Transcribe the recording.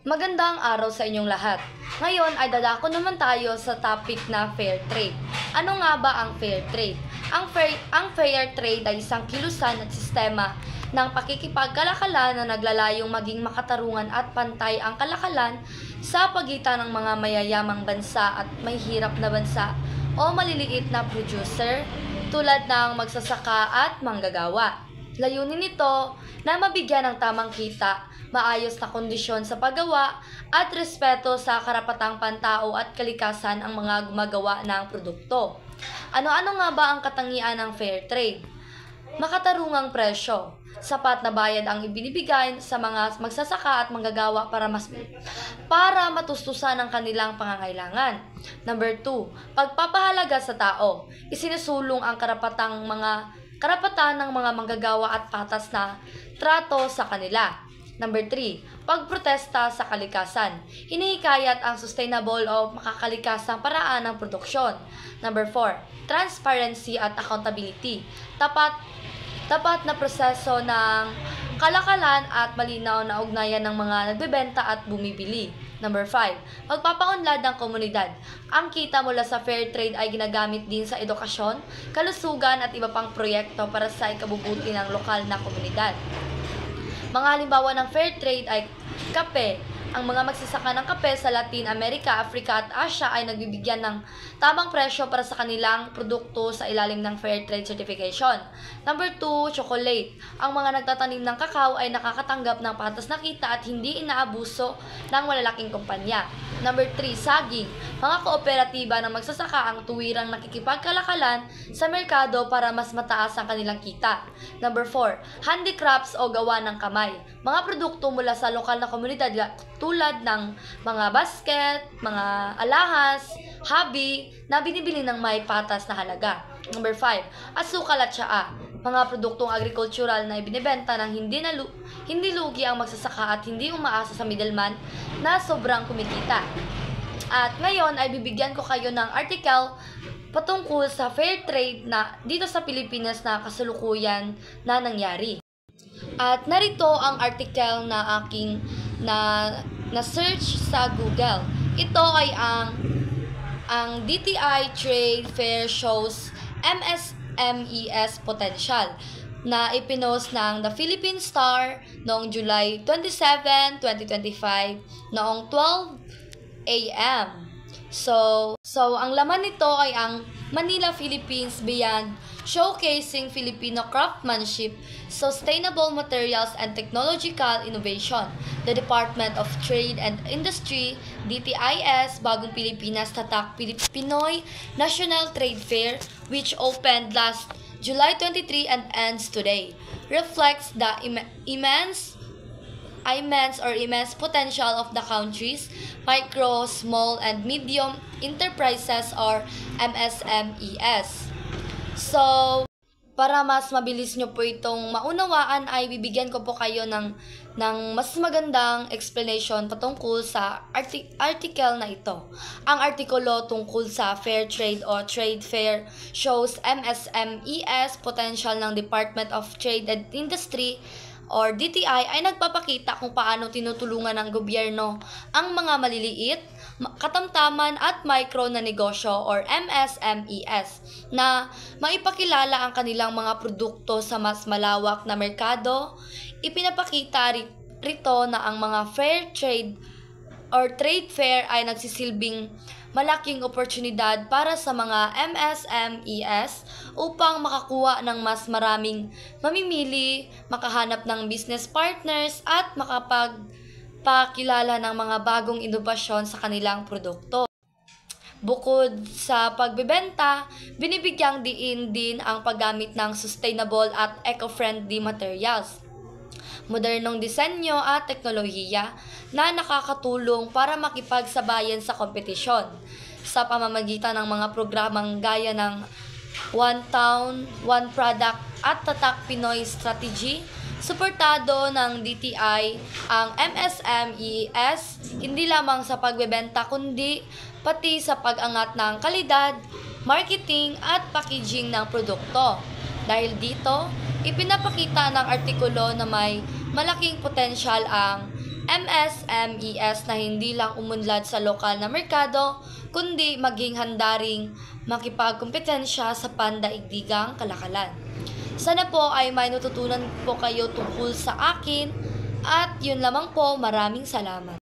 Magandang araw sa inyong lahat. Ngayon ay dadako naman tayo sa topic na fair trade. Ano nga ba ang fair trade? Ang fair trade ay isang kilusan at sistema ng pakikipagkalakalan na naglalayong maging makatarungan at pantay ang kalakalan sa pagitan ng mga mayayamang bansa at may hirap na bansa o maliliit na producer tulad ng magsasaka at manggagawa. Layunin nito na mabigyan ng tamang kita, maayos na kondisyon sa paggawa at respeto sa karapatang pantao at kalikasan ang mga gumagawa ng produkto. Ano-ano nga ba ang katangian ng fair trade? Makatarungang presyo. Sapat na bayad ang ibinibigay sa mga magsasaka at manggagawa para matustusan ang kanilang pangangailangan. Number 2, pagpapahalaga sa tao. Isinusulong ang karapatan ng mga manggagawa at patas na trato sa kanila. Number 3, pagprotesta sa kalikasan. Hinihikayat ang sustainable o makakalikasang paraan ng produksyon. Number 4, transparency at accountability. Tapat na proseso ng kalakalan at malinaw na ugnayan ng mga nagbebenta at bumibili. Number 5, pagpapaunlad ng komunidad. Ang kita mula sa fair trade ay ginagamit din sa edukasyon, kalusugan at iba pang proyekto para sa ikabubuti ng lokal na komunidad. Mga halimbawa ng fair trade ay kape. Ang mga magsasaka ng kape sa Latin America, Africa at Asia ay nagbibigyan ng tamang presyo para sa kanilang produkto sa ilalim ng Fair Trade Certification. Number 2, chocolate. Ang mga nagtatanim ng kakao ay nakakatanggap ng patas na kita at hindi inaabuso ng malalaking kumpanya. Number 3, saging. Mga kooperatiba ng magsasaka ang tuwirang nakikipagkalakalan sa merkado para mas mataas ang kanilang kita. Number 4, handicrafts o gawa ng kamay. Mga produkto mula sa lokal na komunidad tulad ng mga basket, mga alahas, hobby na binibili ng may patas na halaga. Number 5, asukal at tsaa. Mga produktong agricultural na ibinebenta ng hindi lugi ang magsasaka at hindi umaasa sa middleman na sobrang kumikita. At ngayon ay bibigyan ko kayo ng article patungkol sa fair trade na dito sa Pilipinas na kasalukuyan na nangyari. At narito ang article na aking na-search sa Google. Ito ay ang DTI Trade Fair shows MSMES potential na ipinost ng The Philippine Star noong July 27, 2025 noong 12 a.m. So ang laman nito ay ang Manila, Philippines Beyond, showcasing Filipino craftsmanship, sustainable materials, and technological innovation. The Department of Trade and Industry, DTIS, Bagong Pilipinas Tatak Pinoy National Trade Fair, which opened last July 23 and ends today, reflects the immense potential of the country's micro, small, and medium enterprises or MSMES. So, para mas mabilis nyo po itong maunawaan ay bibigyan ko po kayo ng mas magandang explanation patungkol sa article na ito. Ang artikulo tungkol sa fair trade o trade fair shows MSMES potential ng Department of Trade and Industry or DTI ay nagpapakita kung paano tinutulungan ng gobyerno ang mga maliliit, katamtaman at micro na negosyo or MSMES na maipakilala ang kanilang mga produkto sa mas malawak na merkado. Ipinapakita rito na ang mga fair trade or trade fair ay nagsisilbing malaking oportunidad para sa mga MSMES upang makakuha ng mas maraming mamimili, makahanap ng business partners at makapagpakilala ng mga bagong inobasyon sa kanilang produkto. Bukod sa pagbebenta, binibigyang diin din ang paggamit ng sustainable at eco-friendly materials, modernong disenyo at teknolohiya na nakakatulong para makipagsabayan sa kompetisyon sa pamamagitan ng mga programang gaya ng One Town, One Product at Tatak Pinoy Strategy. Suportado ng DTI ang MSMES hindi lamang sa pagbebenta kundi pati sa pag-angat ng kalidad, marketing at packaging ng produkto. Dahil dito, ipinapakita ng artikulo na may malaking potensyal ang MSMES na hindi lang umunlad sa lokal na merkado, kundi maging handa ring makipagkompetensya sa pandaigdigang kalakalan. Sana po ay may natutunan po kayo tungkol sa akin at yun lamang po, maraming salamat.